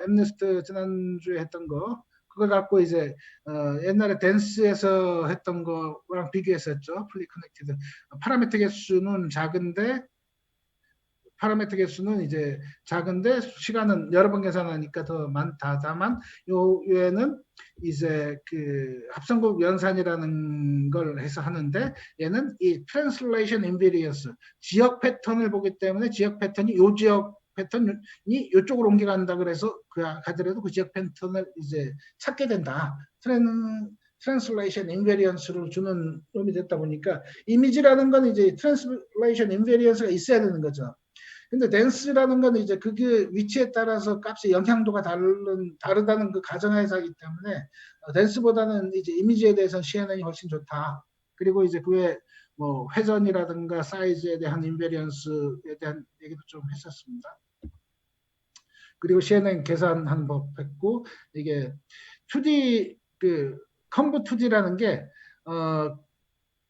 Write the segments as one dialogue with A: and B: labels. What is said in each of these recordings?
A: 엠네스트 지난주에 했던 거 그걸 갖고 이제 옛날에 댄스에서 했던 거랑 비교했었죠. 풀리 커넥티드. 파라메트 개수는 작은데 파라메트 개수는 이제 작은데 시간은 여러 번 계산하니까 더 많다. 다만 얘는 이제 그 합성국 연산이라는 걸 해서 하는데 얘는 이 translation invariance 지역 패턴을 보기 때문에 지역 패턴이 요 지역 패턴이 이쪽으로 옮겨간다 그래서 가더라도 그 지역 패턴을 이제 찾게 된다. 트랜슬레이션 인베리언스를 주는 놈이 됐다 보니까 이미지라는 건 이제 트랜슬레이션 인베리언스가 있어야 되는 거죠. 근데 댄스라는 건 이제 그게 위치에 따라서 값의 영향도가 다르다는 그 가정하에서 하기 때문에 댄스보다는 이제 이미지에 대해서는 CNN이 훨씬 좋다. 그리고 이제 그외 뭐 회전이라든가 사이즈에 대한 인베리언스에 대한 얘기도 좀 했었습니다. 그리고 CNN 계산하는 법 했고 이게 2D 그 컴브 2D라는 게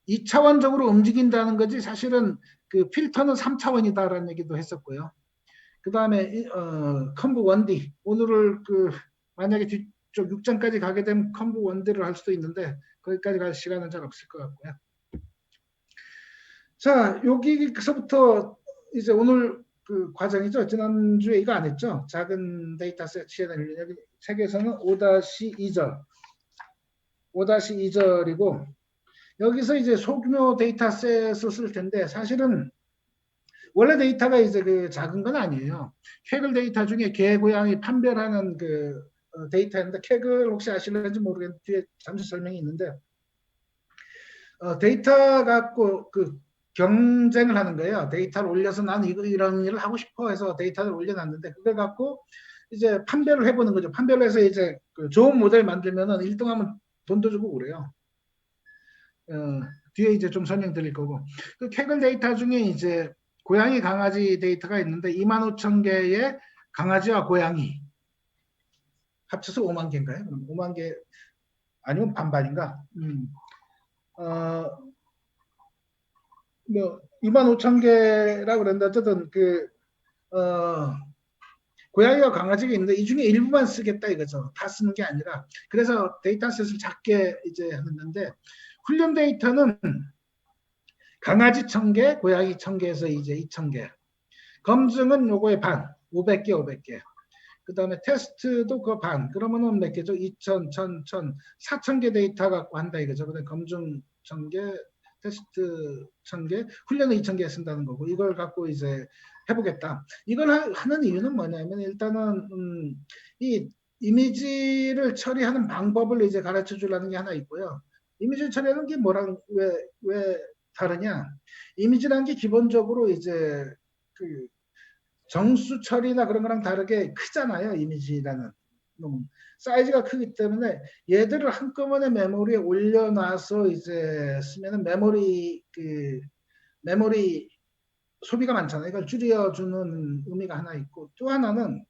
A: 2차원적으로 움직인다는 거지 사실은 그 필터는 3차원이다라는 얘기도 했었고요. 그 다음에 컴브 1D 오늘을 그 만약에 뒤쪽 6장까지 가게 되면 컴브 1D를 할 수도 있는데 거기까지 갈 시간은 잘 없을 것 같고요. 자 여기서부터 이제 오늘 그 과정이죠. 지난주에 이거 안 했죠. 작은 데이터셋 CNN 여기 책에서는 5-2절 5-2절이고 여기서 이제 소규모 데이터셋을 쓸 텐데 사실은 원래 데이터가 이제 그 작은 건 아니에요. 캐글 데이터 중에 개, 고양이 판별하는 그 데이터인데 캐글 혹시 아실는지 모르겠는데 뒤에 잠시 설명이 있는데 데이터 갖고 그 경쟁을 하는 거예요. 데이터를 올려서 나는 이런 일을 하고 싶어 해서 데이터를 올려놨는데 그걸 갖고 이제 판별을 해보는 거죠. 판별을 해서 이제 그 좋은 모델 만들면은 1등하면 돈도 주고 그래요. 뒤에 이제 좀 설명드릴 거고 그 캐글 데이터 중에 이제 고양이 강아지 데이터가 있는데 25,000개의 강아지와 고양이 합쳐서 5만 개인가요? 5만 개 아니면 반반인가? 뭐 25,000개라고 그랬는데 어쨌든 그 고양이와 강아지가 있는데 이 중에 일부만 쓰겠다 이거죠. 다 쓰는 게 아니라 그래서 데이터셋을 작게 이제 했는데 훈련 데이터는 강아지 1,000개, 고양이 1,000개에서 이제 2,000개. 검증은 요거의 반, 500개, 500개. 그 다음에 테스트도 그 반. 그러면은 몇 개죠? 2,000, 1,000, 1,000, 4,000개 데이터 갖고 한다 이거죠. 근데 검증 1,000개, 테스트 1,000개, 훈련은 2,000개 쓴다는 거고 이걸 갖고 이제 해보겠다. 이걸 하는 이유는 뭐냐면 일단은 이 이미지를 처리하는 방법을 이제 가르쳐 주려는 게 하나 있고요. 이미지 처리하는 게 뭐랑 왜 다르냐? 이미지라는 게 기본적으로 이제 그 정수 처리나 그런 거랑 다르게 크잖아요. 이미지라는 사이즈가 크기 때문에 얘들을 한꺼번에 메모리에 올려놔서 이제 쓰면은 메모리 소비가 많잖아요. 이걸 줄여주는 의미가 하나 있고 또 하나는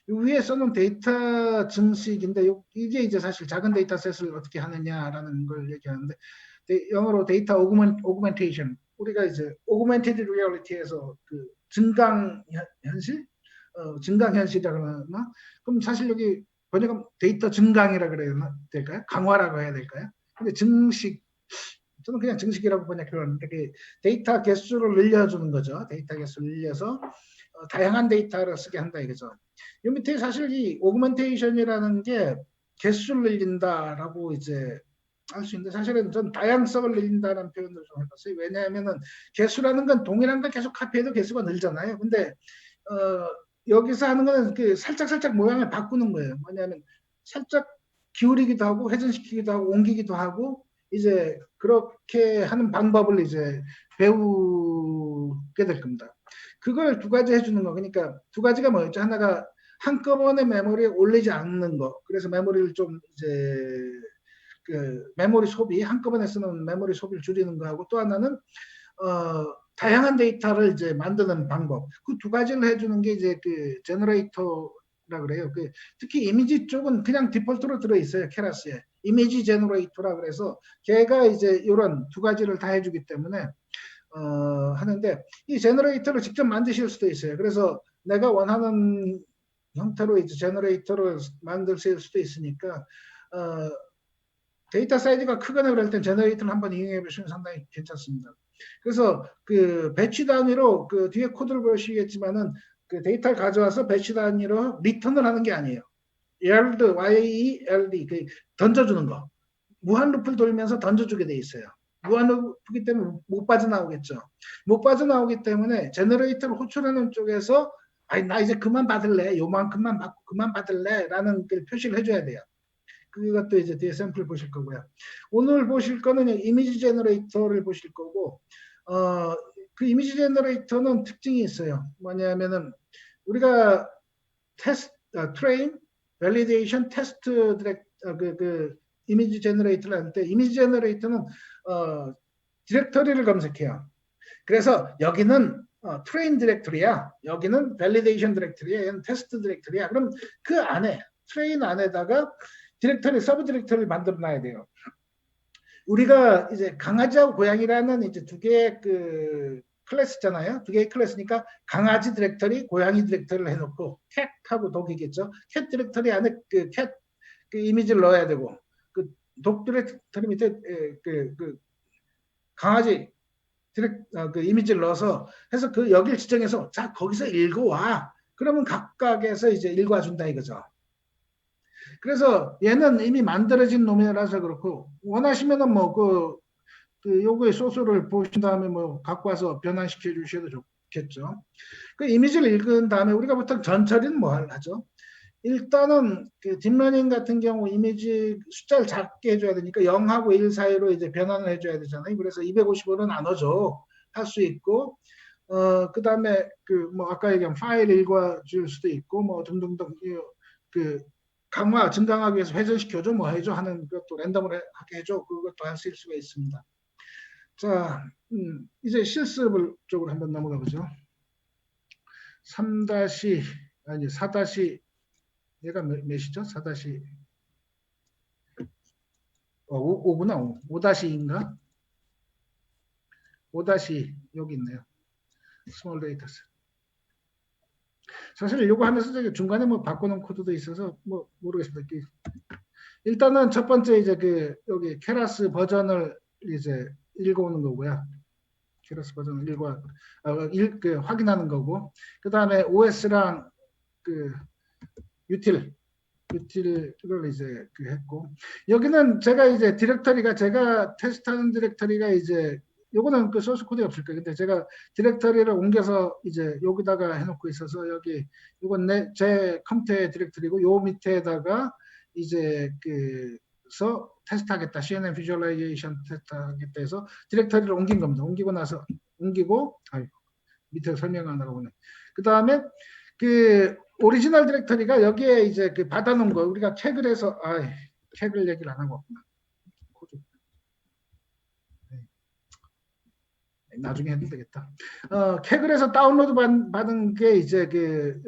A: 위에 써놓은 데이터 증식인데 이게 이제 사실 작은 데이터셋을 어떻게 하느냐라는 걸 얘기하는데 영어로 데이터 오그멘테이션 우리가 이제 오그멘티드 리얼리티에서 그 증강 현실 증강 현실이라 그러나 그럼 사실 여기 번역하면 데이터 증강이라 그래야 될까요? 강화라고 해야 될까요? 근데 증식 저는 그냥 증식이라고 번역해봤는데 그 데이터 개수를 늘려주는 거죠. 데이터 개수를 늘려서 다양한 데이터를 쓰게 한다 이거죠. 이 밑에 사실 이 오그멘테이션이라는 게 개수를 늘린다라고 이제 할 수 있는데 사실은 전 다양성을 늘린다는 표현을 좀 해봤어요. 왜냐하면은 개수라는 건 동일한 걸 계속 카피해도 개수가 늘잖아요. 근데 여기서 하는 거는 그 살짝 모양을 바꾸는 거예요. 뭐냐면 살짝 기울이기도 하고 회전시키기도 하고 옮기기도 하고 이제 그렇게 하는 방법을 이제 배우게 될 겁니다. 그걸 두 가지 해주는 거. 그러니까 두 가지가 뭐였죠? 하나가 한꺼번에 메모리에 올리지 않는 거. 그래서 메모리를 좀 이제 그 메모리 소비 한꺼번에 쓰는 메모리 소비를 줄이는 거하고 또 하나는 다양한 데이터를 이제 만드는 방법. 그 두 가지를 해주는 게 이제 그 제너레이터라 그래요. 그 특히 이미지 쪽은 그냥 디폴트로 들어 있어요. 케라스에 이미지 제너레이터라 그래서 걔가 이제 이런 두 가지를 다 해주기 때문에 하는데 이 제너레이터를 직접 만드실 수도 있어요. 그래서 내가 원하는 형태로 이제 제너레이터를 만들 수도 있으니까 데이터 사이즈가 크거나 그럴 땐 제너레이터를 한번 이용해 보시면 상당히 괜찮습니다. 그래서 그 배치 단위로 그 뒤에 코드를 보시겠지만은 그 데이터를 가져와서 배치 단위로 리턴을 하는 게 아니에요. yield, Y-E-L-D, 그 던져주는 거. 무한 루프를 돌면서 던져주게 돼 있어요. 무한 루프이기 때문에 못 빠져나오겠죠. 못 빠져나오기 때문에 제너레이터를 호출하는 쪽에서 아니 나 이제 그만 받을래, 요만큼만 받고 그만 받을래 라는 그 표시를 해줘야 돼요. 그것도 이제 뒤에 샘플 보실 거고요. 오늘 보실 거는 이미지 제너레이터를 보실 거고 그 이미지 제너레이터는 특징이 있어요. 뭐냐면은 우리가 트레인, 밸리데이션, 테스트 그 이미지 제너레이터를 할 때 이미지 제너레이터는 디렉터리를 검색해요. 그래서 여기는 트레인 디렉터리야, 여기는 밸리데이션 디렉터리야, 여기는 테스트 디렉터리야. 그럼 그 안에 트레인 안에다가 디렉터리, 서브 디렉터리를 만들어 놔야 돼요. 우리가 이제 강아지하고 고양이라는 이제 두 개의 그 클래스잖아요. 두 개의 클래스니까 강아지 디렉터리, 고양이 디렉터리를 해놓고 캣하고 독이겠죠. 캣 디렉터리 안에 그 캣 그 이미지를 넣어야 되고 그 독 디렉터리 밑에 그 강아지 그 이미지를 넣어서 해서 그 여기를 지정해서 자 거기서 읽어와. 그러면 각각에서 이제 읽어준다 이거죠. 그래서 얘는 이미 만들어진 놈이라서 그렇고 원하시면은 뭐 그 요거의 소스를 보신 다음에 뭐 갖고 와서 변환시켜 주셔도 좋겠죠. 그 이미지를 읽은 다음에 우리가 보통 전처리는 뭘 하죠? 일단은 그 딥러닝 같은 경우 이미지 숫자를 작게 해줘야 되니까 0하고 1 사이로 이제 변환을 해줘야 되잖아요. 그래서 255로 나눠줘 할 수 있고 그 다음에 그 뭐 아까 얘기한 파일 읽어줄 수도 있고 뭐 등등등 그 강화 증강하기 위해서 회전시켜줘 뭐 해줘 하는 것도 랜덤으로 하게 해줘 그것도 할 수 있을 수가 있습니다. 자 이제 실습을 쪽으로 한번 넘어가 보죠. 3- 아니 4- 얘가 몇이죠? 4- 5구나 5-2인가? 5- 여기 있네요. 스몰 데이터셋. 사실 이거 하면서 중간에 뭐 바꿔놓은 코드도 있어서 뭐 모르겠습니다. 일단은 첫 번째 이제 그 여기 케라스 버전을 이제 읽어오는 거고요. 케라스 버전을 그 확인하는 거고 그 다음에 OS랑 그 유틸을 이제 그 했고 여기는 제가 이제 디렉터리가 제가 테스트하는 디렉터리가 이제 요거는 그 소스 코드에 없을 거예요. 근데 제가 디렉터리를 옮겨서 이제 여기다가 해놓고 있어서 여기 이건 제 컴퓨터의 디렉터리고 요 밑에다가 이제 그서 테스트하겠다. CNN 비주얼라이제이션 테스트하겠다 해서 디렉터리를 옮긴 겁니다. 옮기고 나서 밑에 설명하다가 보네. 그 다음에 그 오리지널 디렉터리가 여기에 이제 그 받아놓은 거 우리가 캡을 해서 캡을 얘기를 안 하고 왔구나. 나중에 해도 되겠다. 캡을 해서 다운로드 받은 게 이제 그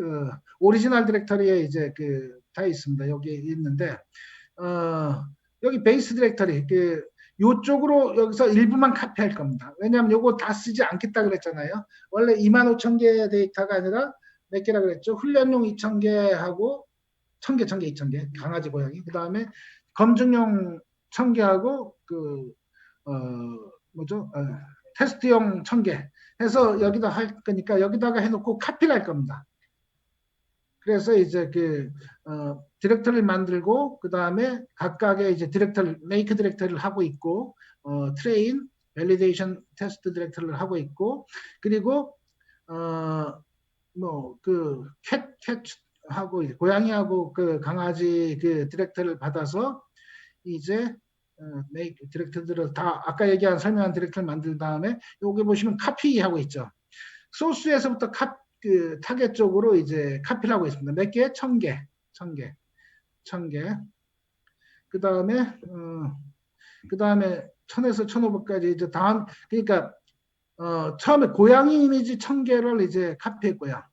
A: 오리지널 디렉터리에 이제 그 다 있습니다. 여기 있는데 여기 베이스 디렉터리 그 요쪽으로 여기서 일부만 카피할 겁니다. 왜냐하면 요거 다 쓰지 않겠다 그랬잖아요. 원래 25,000개의 데이터가 아니라 몇 개라 그랬죠? 훈련용 2,000개하고 1,000개, 2,000개 강아지 고양이. 그 다음에 검증용 1,000개하고 뭐죠? 테스트용 1,000개 해서 여기다 할 거니까 여기다가 해놓고 카피를 할 겁니다. 그래서 이제 디렉터리를 만들고 그 다음에 각각의 이제 메이크 디렉터리를 하고 있고 트레인, 밸리데이션, 테스트 디렉터리를 하고 있고 그리고 캣하고 고양이하고 그 강아지 그 디렉터리를 받아서 이제 메이크 디렉터들을 다 아까 설명한 디렉터를 만든 다음에 여기 보시면 카피하고 있죠. 소스에서부터 그 타겟 쪽으로 이제 카피를 하고 있습니다. 몇 개? 1,000개. 그 다음에 1,000에서 1,500까지 이제 다음 그러니까 처음에 고양이 이미지 1,000개를 이제 카피했고요.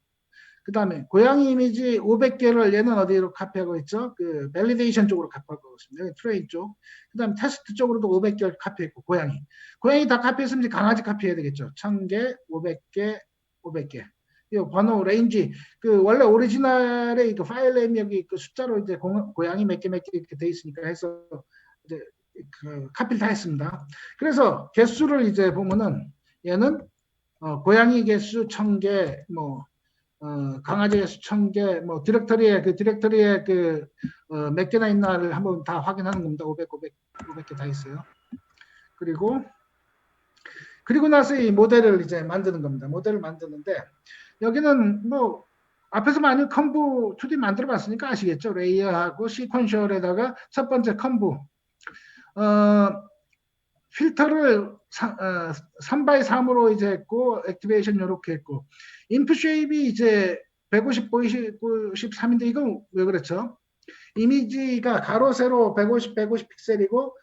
A: 그 다음에 고양이 이미지 500개를 얘는 어디로 카피하고 있죠? 그 밸리데이션 쪽으로 카피하고 있습니다. 트레인 쪽. 그 다음에 테스트 쪽으로도 500개를 카피했고 고양이 다 카피했으면 이제 강아지 카피해야 되겠죠. 1,000개, 500개, 500개. 이 번호 레인지 그 원래 오리지널의 그 파일 네임 여기 그 숫자로 이제 고양이 몇 개 이렇게 돼 있으니까 해서 이제 그 카피를 다 했습니다. 그래서 개수를 이제 보면은 얘는 고양이 개수 1000개, 뭐 강아지 개수 1000개, 뭐 디렉터리에 그 몇 개나 있나를 한번 다 확인하는 겁니다. 500개 다 있어요. 그리고 나서 이 모델을 이제 만드는 겁니다. 모델을 만드는데 여기는 뭐 앞에서 많이 컴브 2D 만들어 봤으니까 아시겠죠? 레이어하고 시퀀셜에다가 첫 번째 컴브 필터를 3x3으로 이제 했고 액티베이션 이렇게 했고 인풋 쉐입이 이제 150, 93인데 이건 왜 그렇죠? 이미지가 가로 세로 150, 150 픽셀이고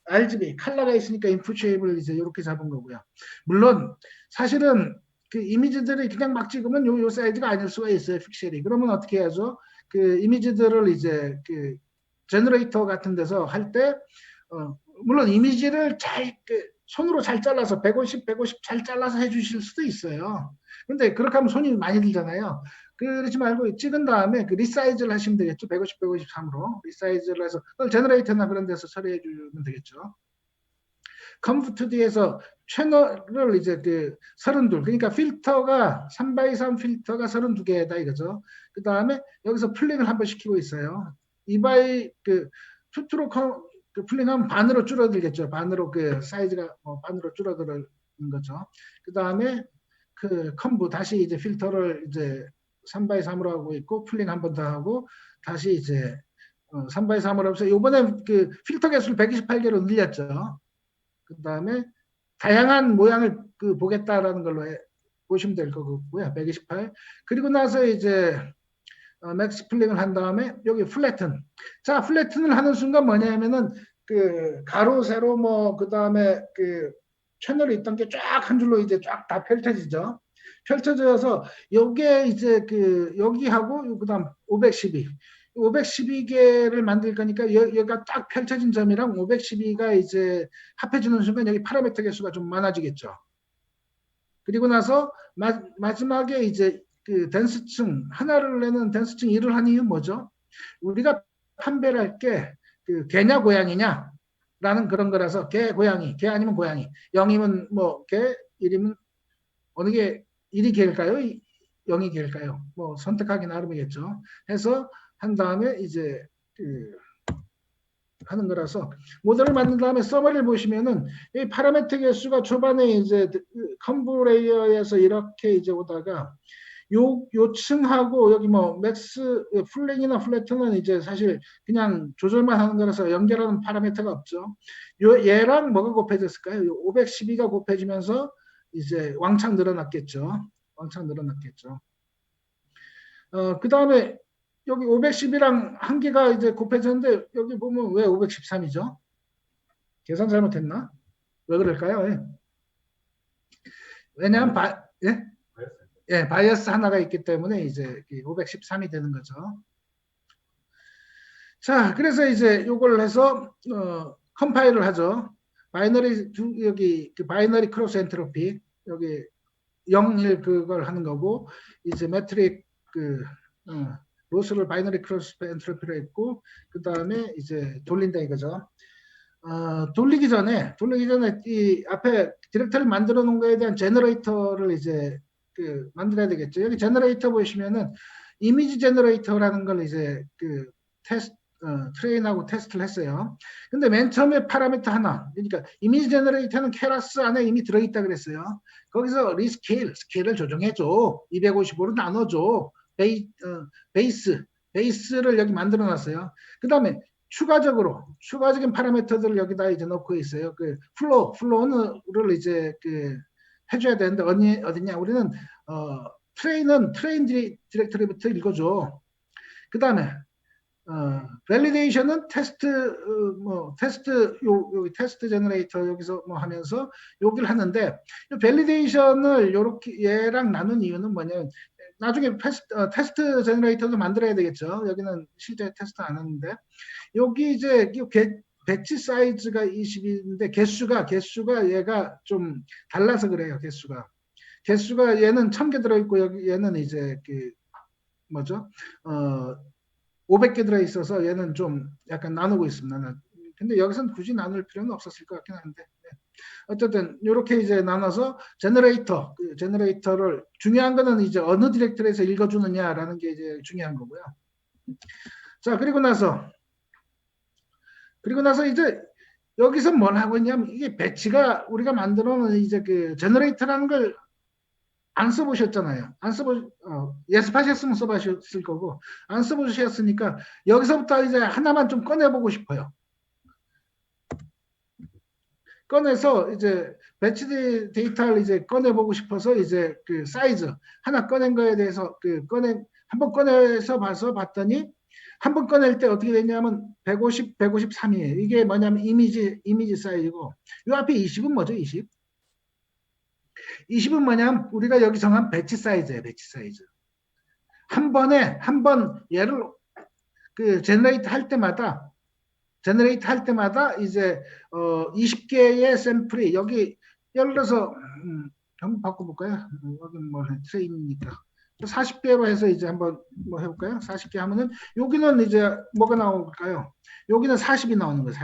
A: RGB 컬러가 있으니까 인풋 쉐입을 이제 이렇게 잡은 거고요. 물론 사실은 그 이미지들이 그냥 막 찍으면 요 사이즈가 아닐 수가 있어요. 픽셀이. 그러면 어떻게 해야죠? 그 이미지들을 이제 그 제너레이터 같은 데서 할 때 물론 이미지를 잘 손으로 잘 잘라서 150, 150 잘 잘라서 해주실 수도 있어요. 근데 그렇게 하면 손이 많이 들잖아요. 그러지 말고 찍은 다음에 그 리사이즈를 하시면 되겠죠. 150, 153으로 리사이즈를 해서 그걸 제너레이터나 그런 데서 처리해 주면 되겠죠. 컴퓨터2D에서 채널을 이제 그 32, 그러니까 필터가 3x3 필터가 32개다 이거죠. 그 다음에 여기서 플링을 한번 시키고 있어요. 이바이 그 투트로 그 플링하면 반으로 줄어들겠죠. 반으로 그 사이즈가 반으로 줄어드는 거죠. 그 다음에 그 컴브 다시 이제 필터를 이제 3x3으로 하고 있고 플링 한 번 더 하고 다시 이제 3x3으로 해서 이번에 그 필터 개수를 128개로 늘렸죠. 그 다음에 다양한 모양을 그 보겠다라는 걸로 보시면 될 거고요. 128. 그리고 나서 이제 맥스 플링을 한 다음에 여기 플래튼. 자, 플래튼을 하는 순간 뭐냐면은 그 가로 세로 뭐 그 다음에 그 채널이 있던 게 쫙 한 줄로 이제 쫙 다 펼쳐지죠. 펼쳐져서 요게 이제 그 여기하고 그다음 512. 512개를 만들 거니까 여기가 딱 펼쳐진 점이랑 512가 이제 합해지는 순간 여기 파라미터 개수가 좀 많아지겠죠. 그리고 나서 마지막에 이제 그 덴스층 하나를 내는 덴스층 1을 한 이유는 뭐죠? 우리가 판별을 할 게 그 개냐 고양이냐 라는 그런 거라서 개 고양이 개 아니면 고양이 0이면 뭐 개 1이면 어느 게 1이 개일까요? 0이 개일까요? 뭐 선택하기 나름이겠죠. 해서 한 다음에 이제 그 하는 거라서 모델을 만든 다음에 서머리를 보시면은 이 파라미터 개수가 초반에 이제 컴브 레이어에서 이렇게 이제 오다가 요 층하고 여기 뭐 맥스 플랭이나 플래트는 이제 사실 그냥 조절만 하는 거라서 연결하는 파라미터가 없죠. 얘랑 뭐가 곱해졌을까요? 512가 곱해지면서 이제 왕창 늘어났겠죠. 왕창 늘어났겠죠. 그 다음에 여기 510이랑 한 개가 이제 곱해졌는데 여기 보면 왜 513이죠? 계산 잘못했나? 왜 그럴까요? 예. 왜냐하면 바이어스 하나가 있기 때문에 이제 513이 되는 거죠. 자, 그래서 이제 요걸 해서 컴파일을 하죠. 바이너리 여기 그 바이너리 크로스 엔트로피 여기 0, 1 그걸 하는 거고 이제 매트릭 그 로스를 바이너리 크로스 엔트로피로 했고 그 다음에 이제 돌린다 이거죠. 돌리기 전에 이 앞에 디렉터를 만들어 놓은 거에 대한 제너레이터를 이제 그 만들어야 되겠죠. 여기 제너레이터 보시면은 이미지 제너레이터라는 걸 이제 그 트레인하고 테스트를 했어요. 근데 맨 처음에 파라미터 하나, 그러니까 이미지 제너레이터는 케라스 안에 이미 들어있다 그랬어요. 거기서 스케일을 조정해줘. 255로 나눠줘. 베이스를 여기 만들어 놨어요. 그 다음에 추가적인 파라미터들을 여기다 이제 넣고 있어요. 그 플로우를 이제 그 해줘야 되는데 어디냐? 우리는 트레인 디렉터리부터 읽어줘. 그 다음에 밸리데이션은 테스트 제너레이터 여기서 뭐 하면서 여기를 하는데 밸리데이션을 요렇게 얘랑 나눈 이유는 뭐냐면 나중에 테스트 제너레이터도 만들어야 되겠죠. 여기는 실제 테스트 안 하는데 여기 이제 배치 사이즈가 20인데 개수가 얘가 좀 달라서 그래요. 개수가 얘는 1000개 들어있고 여기 얘는 이제 그 뭐죠? 500개 들어있어서 얘는 좀 약간 나누고 있습니다. 근데 여기서는 굳이 나눌 필요는 없었을 것 같긴 한데. 네. 어쨌든 이렇게 이제 나눠서 제너레이터, 그 제너레이터를 중요한 거는 이제 어느 디렉터리에서 읽어주느냐라는 게 이제 중요한 거고요. 자, 그리고 나서 이제 여기서 뭘 하고 있냐면 이게 배치가 우리가 만들어 놓은 이제 그 제너레이터라는 걸 안 써보셨잖아요. 안 써보, 예습하셨으면 써보셨을 거고, 안 써보셨으니까 여기서부터 이제 하나만 좀 꺼내보고 싶어요. 꺼내서 이제 배치 데이터를 이제 꺼내보고 싶어서 이제 그 사이즈 하나 꺼낸 거에 대해서 한번 꺼내서 봤더니 한 번 꺼낼 때 어떻게 됐냐면 150, 153이에요. 이게 뭐냐면 이미지 사이즈고 이 앞에 20은 뭐죠? 20? 20은 뭐냐면 우리가 여기 정한 배치 사이즈예요. 배치 사이즈. 한 번 얘를 그 제너레이트 할 때마다 이제 20개의 샘플이 여기 예를 들어서 한번 바꿔볼까요? 여기 뭐 트레인이니까 40개로 해서 이제 한번 뭐 해볼까요? 40개 하면은 여기는 이제 뭐가 나올까요? 여기는 40이 나오는 거예요.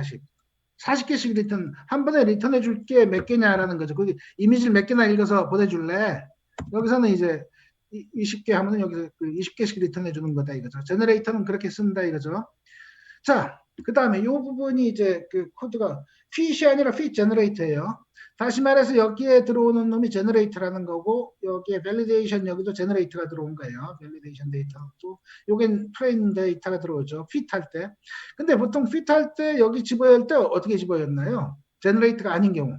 A: 40개씩 한 번에 리턴해 줄 게 몇 개냐라는 거죠. 거기 이미지를 몇 개나 읽어서 보내줄래? 여기서는 이제 20개 하면은 여기서 20개씩 리턴해 주는 거다 이거죠. 제너레이터는 그렇게 쓴다 이거죠. 자, 그 다음에 이 부분이 이제 그 코드가 fit이 아니라 fit generator예요. 다시 말해서 여기에 들어오는 놈이 generator라는 거고 여기에 validation 여기도 generator가 들어온 거예요. validation 데이터도 여긴 train 데이터가 들어오죠. fit 할 때. 근데 보통 fit 할 때 여기 집어야 할 때 어떻게 집어였나요? generator가 아닌 경우.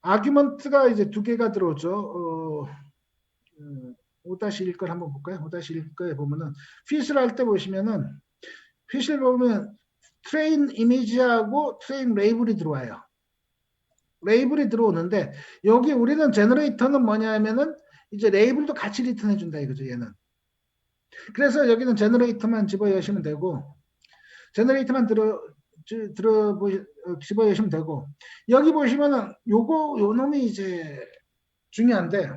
A: argument가 이제 두 개가 들어오죠. 5-1걸 한번 볼까요? 5-1거에 보면은 fit을 할 때 보시면은 fit을 보면 트레인 이미지하고 트레인 레이블이 들어와요. 레이블이 들어오는데 여기 우리는 제너레이터는 뭐냐면은 이제 레이블도 같이 리턴해 준다 이거죠. 얘는. 그래서 여기는 제너레이터만 집어여시면 되고 제너레이터만 집어여시면 되고 여기 보시면은 요 놈이 이제 중요한데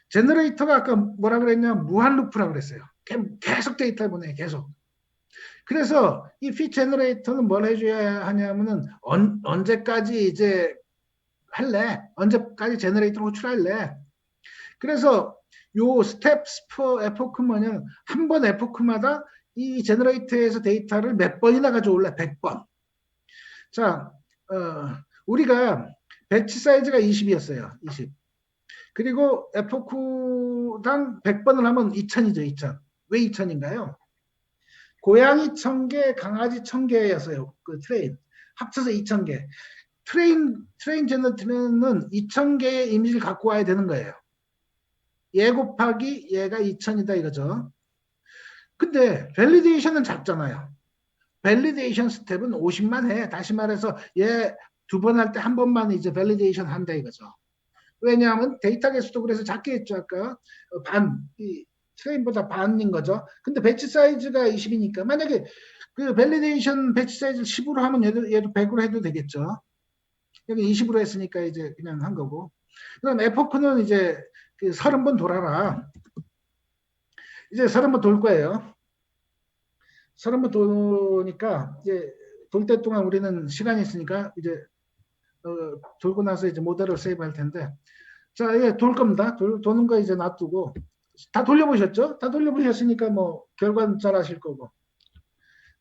A: 제너레이터가 아까 뭐라 그랬냐면 무한 루프라 그랬어요. 계속 데이터를 보내 계속. 그래서 이 fit 제너레이터는 뭘 해줘야 하냐면은 언제까지 이제 할래? 언제까지 제너레이터를 호출할래? 그래서 요 스텝스 퍼 에포크 뭐냐면 한 번 에포크마다 이 제너레이터에서 데이터를 몇 번이나 가져올래? 100번. 자, 우리가 배치 사이즈가 20이었어요. 20. 그리고 에포크당 100번을 하면 2000이죠. 2000. 왜 2000인가요? 고양이 1000개, 강아지 1000개였어요. 그 트레인. 합쳐서 2000개. 트레인 제너레이터는 2000개의 이미지를 갖고 와야 되는 거예요. 얘 곱하기 얘가 2000이다 이거죠. 근데 밸리데이션은 작잖아요. 밸리데이션 스텝은 50만 해. 다시 말해서 얘 두 번 할 때 한 번만 이제 밸리데이션 한다 이거죠. 왜냐하면 데이터 개수도 그래서 작게 했죠. 아까 트레인보다 반인 거죠. 근데 배치 사이즈가 20이니까 만약에 그 밸리데이션 배치 사이즈를 10으로 하면 얘도 100으로 해도 되겠죠. 여기 20으로 했으니까 이제 그냥 한 거고. 그럼 에포크는 이제 그 30번 돌아라. 이제 30번 돌 거예요. 30번 도니까 이제 돌 때 동안 우리는 시간이 있으니까 이제 돌고 나서 이제 모델을 세이브 할 텐데 자, 예, 돌 겁니다. 도는 거 이제 놔두고 다 돌려보셨죠? 다 돌려보셨으니까 뭐 결과는 잘 아실 거고.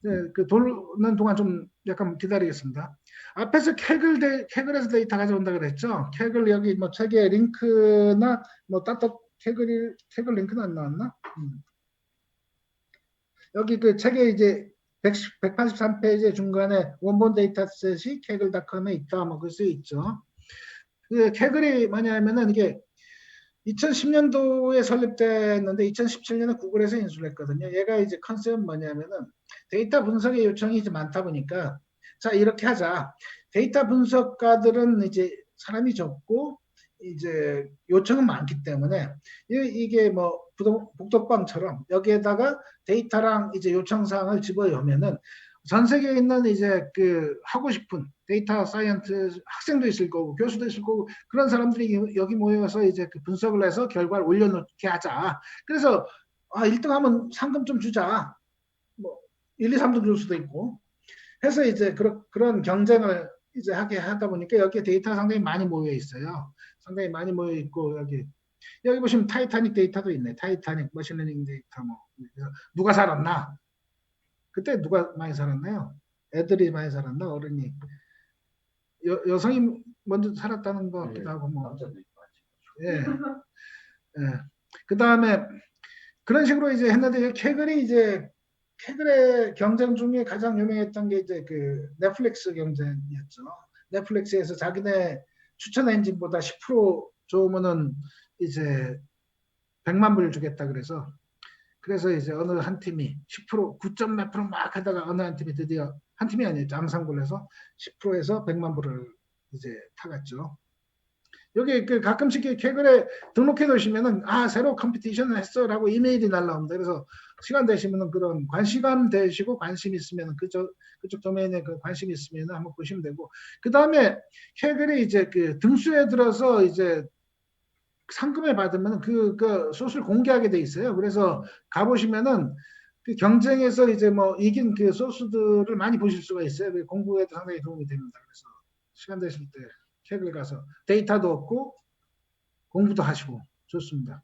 A: 네, 그 돌는 동안 좀 약간 기다리겠습니다. 앞에서 캐글에서 데이터 가져온다 그랬죠? 캐글 여기 뭐 책에 링크나 뭐 캐글 링크는 안 나왔나? 여기 그 책에 이제 183페이지 중간에 원본 데이터셋이 캐글닷컴에 있다 뭐 그럴 수 있죠. 그 캐글이 뭐냐면은 이게 2010년도에 설립됐는데 2017년에 구글에서 인수를 했거든요. 얘가 이제 컨셉은 뭐냐면은 데이터 분석의 요청이 이제 많다 보니까 자 이렇게 하자. 데이터 분석가들은 이제 사람이 적고 이제 요청은 많기 때문에 이게 뭐 북덕방처럼 여기에다가 데이터랑 이제 요청 사항을 집어넣으면은 전 세계에 있는 이제 그 하고 싶은 데이터 사이언티스트 학생도 있을 거고 교수도 있을 거고 그런 사람들이 여기 모여서 이제 그 분석을 해서 결과를 올려놓게 하자. 그래서 1등 하면 상금 좀 주자. 뭐 1, 2, 3등 줄 수도 있고 해서 이제 그런 경쟁을 이제 하게 하다 보니까 여기에 데이터가 상당히 많이 모여 있어요. 상당히 많이 모여 있고 여기 보시면 타이타닉 데이터도 있네. 타이타닉 머신러닝 데이터 뭐 누가 살았나? 그때 누가 많이 살았나요? 애들이 많이 살았나? 어른이? 여성이 먼저 살았다는 것 같기도 하고 뭐. 예. 예. 그 다음에 그런 식으로 이제 했는데 캐글의 경쟁 중에 가장 유명했던 게 이제 그 넷플릭스 경쟁이었죠. 넷플릭스에서 자기네 추천 엔진보다 10% 좋으면은 이제 100만 불 주겠다 그래서 이제 어느 한 팀이 10% 9점 몇 프로 막 하다가 어느 한 팀이 드디어 한 팀이 아니었죠. 암상블에서 10%에서 100만 불을 이제 타갔죠. 여기 그 가끔씩 캐글에 등록해 놓으시면은 새로 컴피티션을 했어라고 이메일이 날라옵니다. 그래서 시간 되시면은 그런 시간 되시고 관심 있으면은 그쪽 도메인에 그 관심 있으면은 한번 보시면 되고 그 다음에 캐글이 이제 그 등수에 들어서 이제 상금을 받으면 그 소스를 공개하게 돼 있어요. 그래서 가보시면은 그 경쟁에서 이제 뭐 이긴 그 소스들을 많이 보실 수가 있어요. 공부에도 상당히 도움이 됩니다. 그래서 시간 되실 때 캐글 가서 데이터도 얻고 공부도 하시고 좋습니다.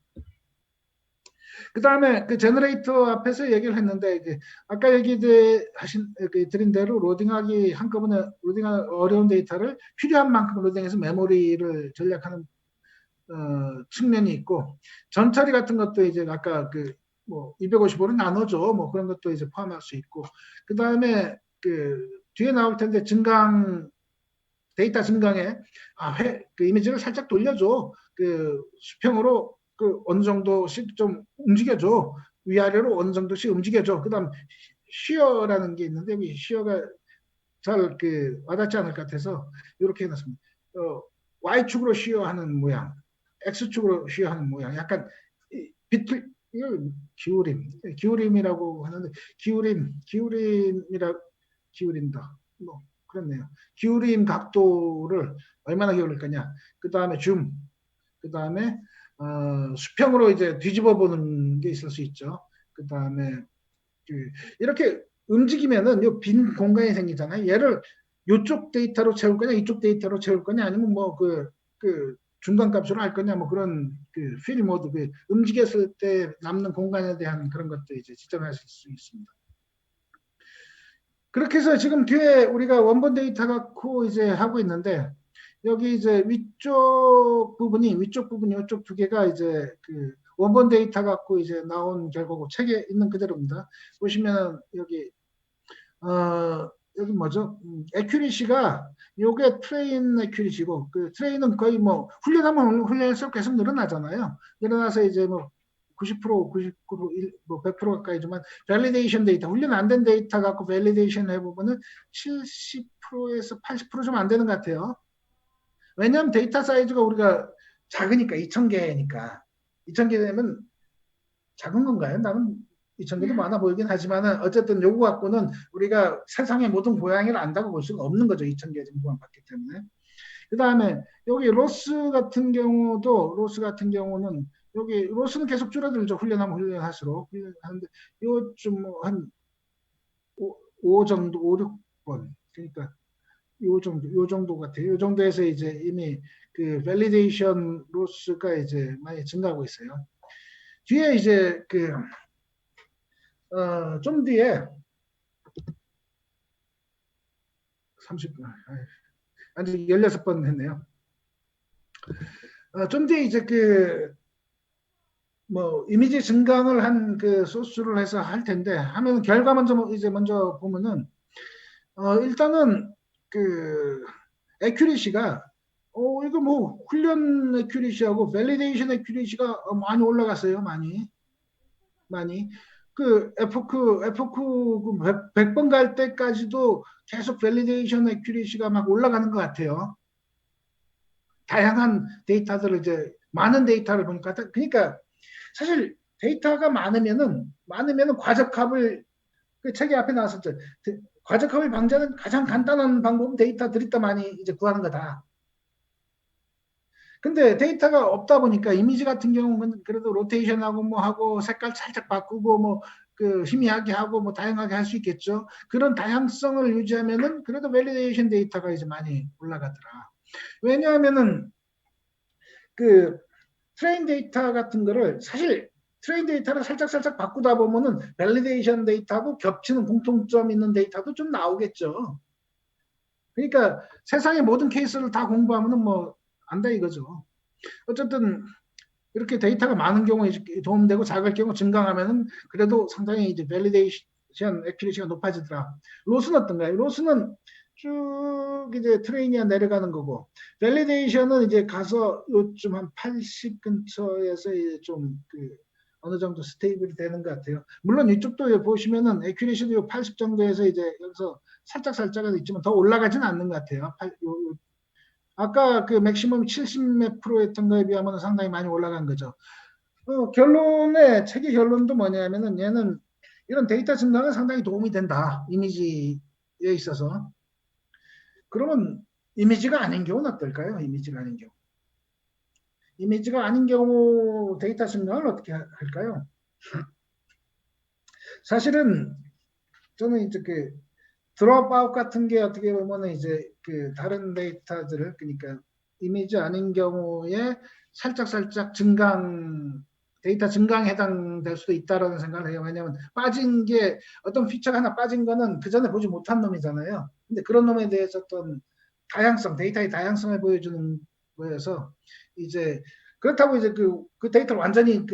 A: 그 다음에 그 제너레이터 앞에서 얘기를 했는데 이제 아까 얘기 드린 대로 로딩하기 한꺼번에 로딩하기 어려운 데이터를 필요한 만큼 로딩해서 메모리를 전략하는 측면이 있고 전처리 같은 것도 이제 아까 그 뭐 255로 나눠줘 뭐 그런 것도 이제 포함할 수 있고 그 다음에 그 뒤에 나올 텐데 데이터 증강에 그 이미지를 살짝 돌려줘 그 수평으로 그 어느 정도씩 좀 움직여줘 위아래로 어느 정도씩 움직여줘 그다음 쉬어라는 게 있는데 이 쉬어가 잘 그 와닿지 않을 것 같아서 이렇게 해놨습니다. Y축으로 쉬어하는 모양 X축으로 쉬어하는 모양 약간 비틀 기울임이라고 하는데 기울인다 뭐 그렇네요. 기울임 각도를 얼마나 기울일 거냐 그 다음에 그 다음에 수평으로 이제 뒤집어 보는 게 있을 수 있죠. 그 다음에 이렇게 움직이면은 요 빈 공간이 생기잖아요. 얘를 이쪽 데이터로 채울 거냐 이쪽 데이터로 채울 거냐 아니면 뭐 그 중간값으로 할 거냐 뭐 그런 그 필 모드 움직였을 때 남는 공간에 대한 그런 것도 이제 지정하실 수 있습니다. 그렇게 해서 지금 뒤에 우리가 원본 데이터 갖고 이제 하고 있는데 여기 이제 위쪽 부분이 이쪽 두 개가 이제 그 원본 데이터 갖고 이제 나온 결과고 책에 있는 그대로입니다. 보시면 여기 여기 뭐죠? 에큐리시가 요게 트레인 에큐리시고 그 트레인은 거의 뭐 훈련하면 훈련할수록 계속 늘어나잖아요. 늘어나서 이제 뭐 90%, 99%, 뭐 100% 가까이지만 밸리데이션 데이터, 훈련 안 된 데이터 갖고 밸리데이션 해보면은 70%에서 80% 좀 안 되는 것 같아요. 왜냐하면 데이터 사이즈가 우리가 작으니까 2000개니까 2000개 되면 작은 건가요? 나는 2000개도 많아 보이긴 하지만 어쨌든 요거 갖고는 우리가 세상의 모든 고양이를 안다고 볼 수가 없는 거죠. 2000개 정도만 봤기 때문에. 그 다음에 여기 로스 같은 경우는 여기 로스는 계속 줄어들죠. 훈련하면 훈련할수록. 훈련하는데 요쯤 한 5 정도, 5, 6번. 그러니까 요 정도 같아요. 요 정도에서 이제 이미 그 밸리데이션 로스가 이제 많이 증가하고 있어요. 뒤에 이제 좀 뒤에 30분, 아직 16번 했네요. 좀 뒤에 이제 뭐 이미지 증강을 한 그 소스를 해서 할 텐데 하면 결과 먼저 보면은 일단은 그 에큐리시가 이거 뭐 훈련 에큐리시하고 밸리데이션 에큐리시가 많이 올라갔어요. 많이 그 F9 100번 갈 때까지도 계속 밸리데이션 에큐리시가 막 올라가는 것 같아요. 다양한 데이터들을 이제 많은 데이터를 보니까 그러니까 사실 데이터가 많으면은 과적값을 그 책에 앞에 나왔었죠. 과적합을 방지하는 가장 간단한 방법은 데이터 드립다 많이 이제 구하는 거다. 근데 데이터가 없다 보니까 이미지 같은 경우는 그래도 로테이션하고 뭐 하고 색깔 살짝 바꾸고 뭐 그 희미하게 하고 뭐 다양하게 할 수 있겠죠. 그런 다양성을 유지하면은 그래도 밸리데이션 데이터가 이제 많이 올라가더라. 왜냐하면은 그 트레인 데이터 같은 거를 사실 트레인 데이터를 살짝 바꾸다 보면은 밸리데이션 데이터하고 겹치는 공통점 있는 데이터도 좀 나오겠죠. 그러니까 세상의 모든 케이스를 다 공부하면은 뭐 안다 이거죠. 어쨌든 이렇게 데이터가 많은 경우에 도움되고 작을 경우 증강하면은 그래도 상당히 이제 밸리데이션 액큐리시가 높아지더라. 로스는 어떤가요? 로스는 쭉 이제 트레이니아 내려가는 거고, 밸리데이션은 이제 가서 요즘 한 80 근처에서 이제 좀 어느 정도 스테이블이 되는 것 같아요. 물론 이쪽도 보시면은 액큐리시도 80 정도에서 이제 여기서 살짝은 있지만 더 올라가지는 않는 것 같아요. 아까 그 맥시멈 70 몇 프로였던 거에 비하면 상당히 많이 올라간 거죠. 책의 결론도 뭐냐면은 얘는 이런 데이터 증강은 상당히 도움이 된다. 이미지에 있어서. 그러면 이미지가 아닌 경우는 어떨까요? 이미지가 아닌 경우. 이미지가 아닌 경우 데이터 증강을 어떻게 할까요? 사실은 저는 이제 드롭아웃 같은 게 어떻게 보면은 이제 다른 데이터들을 그러니까 이미지 아닌 경우에 살짝 증강 데이터 증강에 해당될 수도 있다라는 생각을 해요. 왜냐하면 빠진 게 어떤 피처가 하나 빠진 거는 그 전에 보지 못한 놈이잖아요. 근데 그런 놈에 대해서 어떤 다양성, 데이터의 다양성을 보여주는 거여서 이제 그렇다고 이제 그 데이터를 완전히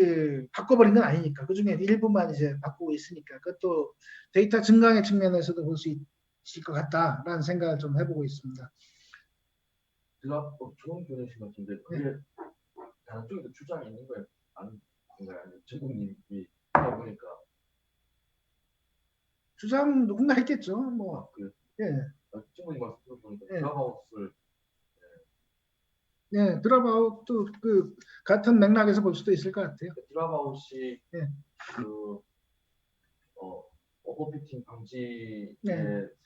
A: 바꿔버린 건 아니니까 그 중에 일부만 이제 바꾸고 있으니까 그것도 데이터 증강의 측면에서도 볼 수 있을 것 같다라는 생각을 좀 해보고 있습니다.
B: 제가 좋은 교수님 같은데 그게 다른 쪽에도 주장이 있는 거예요? 아닌가요? 아니면 전국님이 하다 보니까
A: 주장 누군가 했겠죠. 뭐 예.
B: 전국님 말씀 들어보니까 드랍아웃을
A: 예, 드랍아웃도 같은 맥락에서 볼 수도 있을 것 같아요.
B: 드랍아웃이 오버피팅 방지에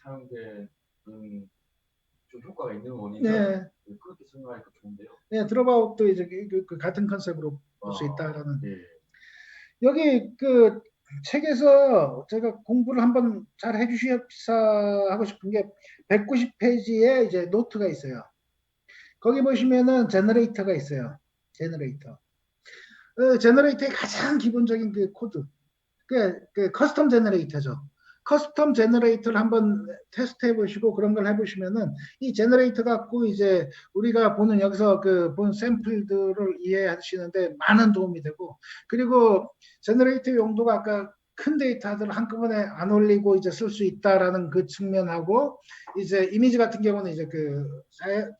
B: 사용되는 좀 효과가 있는 원인은 그렇게 생각하니까 좋은데요.
A: 네, 드롭아웃도 이제 같은 컨셉으로 볼 수 있다라는. 여기 책에서 제가 공부를 한번 잘 해주시옵사 하고 싶은 게 190페이지에 이제 노트가 있어요. 거기 보시면은 제너레이터가 있어요. 제너레이터. 제너레이터의 가장 기본적인 코드. 커스텀 제너레이터죠. 커스텀 제너레이터를 한번 테스트 해보시고 그런 걸 해보시면은 이 제너레이터 갖고 이제 우리가 보는 여기서 본 샘플들을 이해하시는데 많은 도움이 되고 그리고 제너레이터 용도가 아까 큰 데이터들을 한꺼번에 안 올리고 이제 쓸 수 있다라는 그 측면하고 이제 이미지 같은 경우는 이제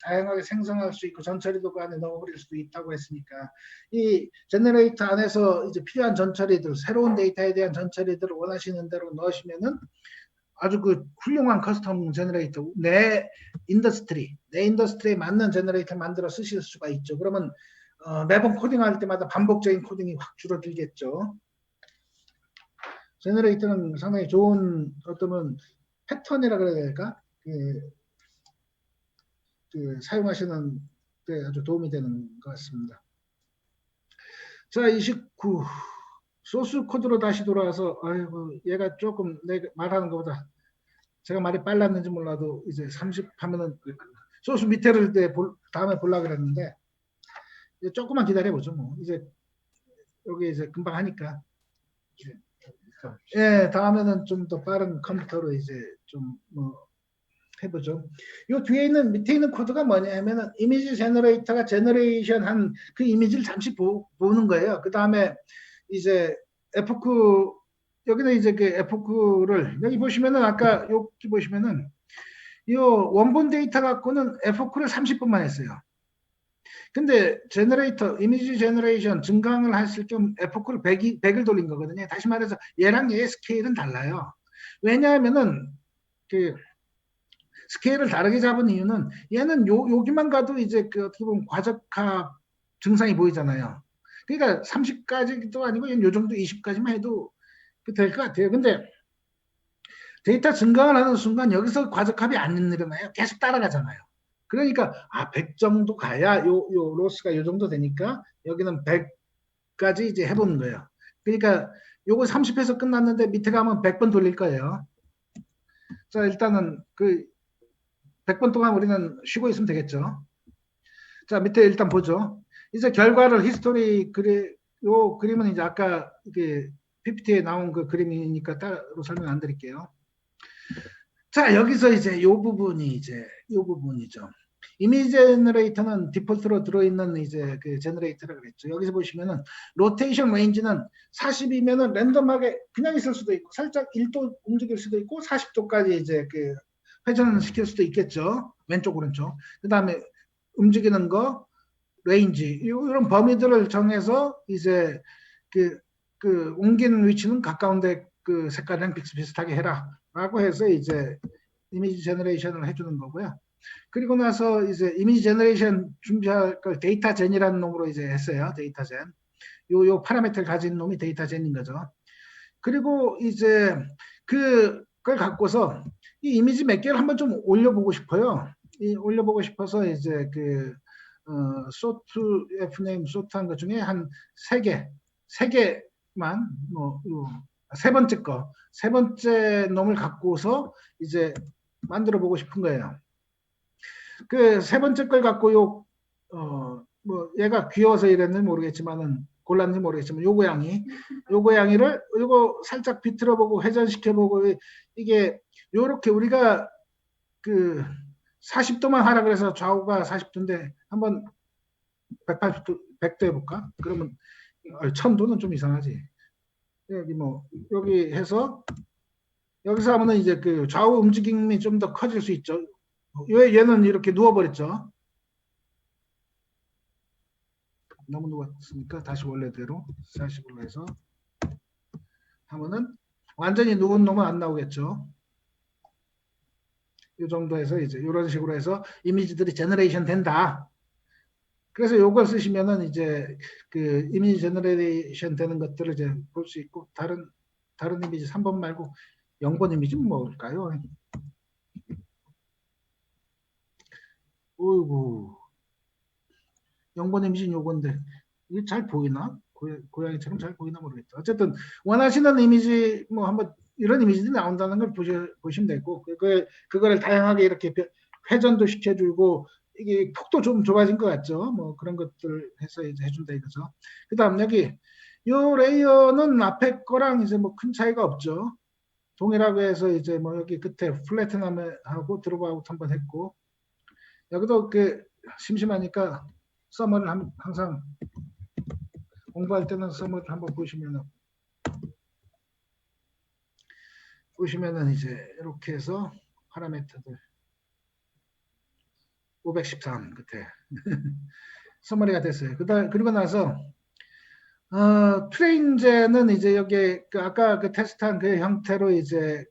A: 다양하게 생성할 수 있고 전처리도 그 안에 넣어버릴 수도 있다고 했으니까 이 제너레이터 안에서 이제 필요한 전처리들 새로운 데이터에 대한 전처리들을 원하시는 대로 넣으시면은 아주 훌륭한 커스텀 제너레이터 내 인더스트리에 맞는 제너레이터 만들어 쓰실 수가 있죠. 그러면 매번 코딩할 때마다 반복적인 코딩이 확 줄어들겠죠. 제너레이터는 상당히 좋은 어떤 패턴이라 그래야 될까? 사용하시는 데 아주 도움이 되는 것 같습니다. 자, 29. 소스 코드로 다시 돌아와서 아이고 얘가 조금 내가 말하는 것보다 제가 말이 빨랐는지 몰라도 이제 30 하면은 소스 밑에를 다음에 보려고 그랬는데 이제 조금만 기다려보죠. 뭐 이제 여기 이제 금방 하니까 예, 다음에는 좀 더 빠른 컴퓨터로 이제 좀 뭐 해보죠. 요 뒤에 있는 밑에 있는 코드가 뭐냐면은 이미지 제너레이터가 제너레이션한 그 이미지를 잠시 보는 거예요. 그 다음에 이제 에포크 여기는 이제 에포크를 여기 보시면은 아까 여기 보시면은 이 원본 데이터 갖고는 에포크를 30분만 했어요. 근데 제너레이터 이미지 제너레이션 증강을 했을 경 에포크를 100을 돌린 거거든요. 다시 말해서 얘랑 얘의 스케일은 달라요. 왜냐하면은 스케일을 다르게 잡은 이유는 얘는 여기만 가도 이제 어떻게 보면 과적합 증상이 보이잖아요. 그러니까 30까지도 아니고 요 정도 20까지만 해도 될 것 같아요. 근데 데이터 증강을 하는 순간 여기서 과적합이 안 일어나요. 계속 따라가잖아요. 그러니까 100 정도 가야 요 로스가 요 정도 되니까 여기는 100까지 이제 해보는 거예요. 그러니까 요거 30에서 끝났는데 밑에 가면 100번 돌릴 거예요. 자, 일단은 그 100번 동안 우리는 쉬고 있으면 되겠죠. 자, 밑에 일단 보죠. 이제 결과를 히스토리 요 그림은 이제 아까 이게 PPT에 나온 그 그림이니까 따로 설명 안 드릴게요. 자, 여기서 이제 요 부분이죠. 이미지 제너레이터는 디폴트로 들어있는 이제 그 제너레이터라고 그랬죠. 여기서 보시면은 로테이션 레인지는 40이면은 랜덤하게 그냥 있을 수도 있고 살짝 1도 움직일 수도 있고 40도까지 이제 그 회전시킬 수도 있겠죠. 왼쪽 오른쪽. 그다음에 움직이는 거 레인지 이런 범위들을 정해서 이제 그 옮기는 위치는 가까운데 그 색깔이랑 비슷비슷하게 해라라고 해서 이제 이미지 제너레이션을 해주는 거고요. 그리고 나서 이제 이미지 제너레이션 준비할 걸 데이터 젠이라는 놈으로 이제 했어요. 데이터 젠. 요 파라미터를 가진 놈이 데이터 젠인 거죠. 그리고 이제 그걸 갖고서 이 이미지 몇 개를 한번 좀 올려보고 싶어요. 올려보고 싶어서 이제 소트 F네임 소트한 것 중에 한 세 개만 세 번째 세 번째 놈을 갖고서 이제 만들어 보고 싶은 거예요. 그 세 번째 걸 갖고 얘가 귀여워서 이랬는지 모르겠지만은 골랐는지 모르겠지만 요 고양이를 요거 살짝 비틀어 보고 회전시켜 보고 이게 요렇게 우리가 그 40도만 하라 그래서 좌우가 40도인데 한번 180도 100도 해볼까? 그러면 1000도는 좀 이상하지. 여기 해서 여기서 하면은 이제 그 좌우 움직임이 좀 더 커질 수 있죠. 얘는 이렇게 누워버렸죠. 너무 누웠으니까 다시 원래대로 40으로 해서 하면은 완전히 누운 놈은 안 나오겠죠. 이 정도 해서 이제 이런 식으로 해서 이미지들이 제너레이션 된다. 그래서 요걸 쓰시면은 이제 그 이미지 제너레이션 되는 것들을 이제 볼 수 있고 다른 이미지 3번 말고 0번 이미지는 뭘까요? 어이구 0번 이미지는 요건데 이게 잘 보이나? 고양이처럼 잘 보이나 모르겠다. 어쨌든 원하시는 이미지 한번 이런 이미지들이 나온다는 걸 보시면 되고 그거를 다양하게 이렇게 회전도 시켜주고 이게 폭도 좀 좁아진 것 같죠. 그런 것들 해서 이제 해준다 이거죠. 그다음 여기 요 레이어는 앞에 거랑 이제 큰 차이가 없죠. 동일하게 해서 이제 여기 끝에 플래트넘하고 드롭아웃 한번 했고 여기도 심심하니까 서머를 항상 공부할 때는 서머를 한번 보시면은 이제 이렇게 해서 파라미터들 513 끝에 서머리가 됐어요. 그리고 나서 트레인제는 이제 여기 아까 테스트한 그 형태로 이제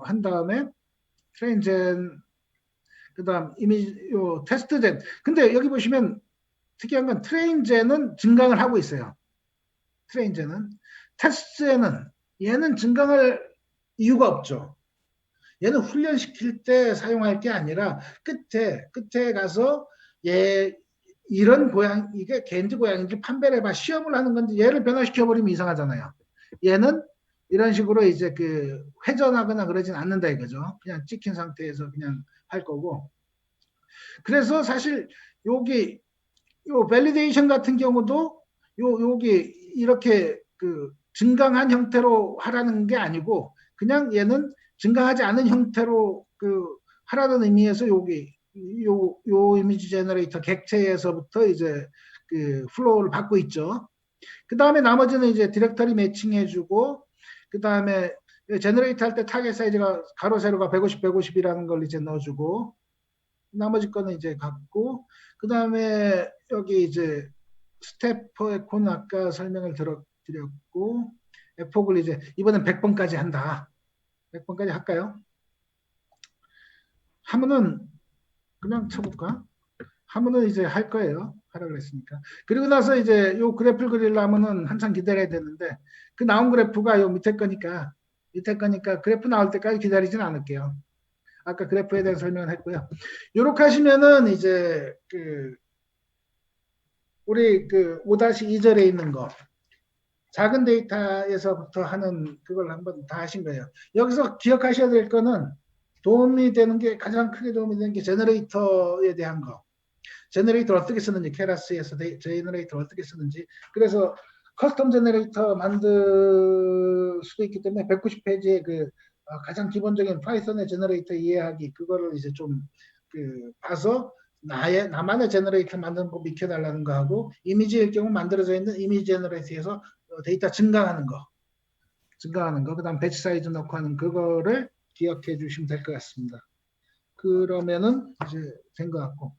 A: 한 다음에 트레인젠 그다음 이미지 테스트젠. 근데 여기 보시면 특이한 건 트레인젠은 증강을 하고 있어요. 트레인젠은 테스트젠은 얘는 증강할 이유가 없죠. 얘는 훈련시킬 때 사용할 게 아니라 끝에 가서 이런 이게 개인지 고양인지 판별을 해봐 시험을 하는 건지 얘를 변화시켜버리면 이상하잖아요. 얘는 이런 식으로 이제 회전하거나 그러진 않는다 이거죠. 그냥 찍힌 상태에서 그냥 할 거고. 그래서 사실 여기 요 밸리데이션 같은 경우도 여기 이렇게 증강한 형태로 하라는 게 아니고 그냥 얘는 증강하지 않은 형태로 하라는 의미에서 여기 요 이미지 제너레이터 객체에서부터 이제 플로우를 받고 있죠. 그 다음에 나머지는 이제 디렉터리 매칭해주고 그 다음에 제너레이터 할 때 타겟 사이즈가 가로 세로가 150, 150이라는 걸 이제 넣어주고 나머지 거는 이제 갖고 그 다음에 여기 이제 스태퍼 에코는 아까 설명을 드렸고 에폭을 이제 이번엔 100번까지 한다. 100번까지 할까요? 하면은 그냥 쳐볼까? 하면은 이제 할 거예요. 하라 그랬으니까. 그리고 나서 이제 요 그래프를 그리려면은 한참 기다려야 되는데 그 나온 그래프가 요 밑에 거니까 밑에 거니까 그래프 나올 때까지 기다리진 않을게요. 아까 그래프에 대한 설명을 했고요. 요렇게 하시면은 이제 우리 5-2절에 있는 거 작은 데이터에서부터 하는 그걸 한번 다 하신 거예요. 여기서 기억하셔야 될 거는 도움이 되는 게 가장 크게 도움이 되는 게 제너레이터에 대한 거. 제너레이터를 어떻게 쓰는지, 케라스에서 제너레이터를 어떻게 쓰는지. 그래서 커스텀 제너레이터 만들 수도 있기 때문에 190페이지에 가장 기본적인 파이썬의 제너레이터 이해하기 그거를 이제 좀 봐서 나만의 제너레이터 만드는 거 익혀달라는 거 하고 이미지일 경우 만들어져 있는 이미지 제너레이터에서 데이터 증강하는 거, 그다음 배치 사이즈 넣고 하는 그거를 기억해 주시면 될 것 같습니다. 그러면은 이제 된 것 같고.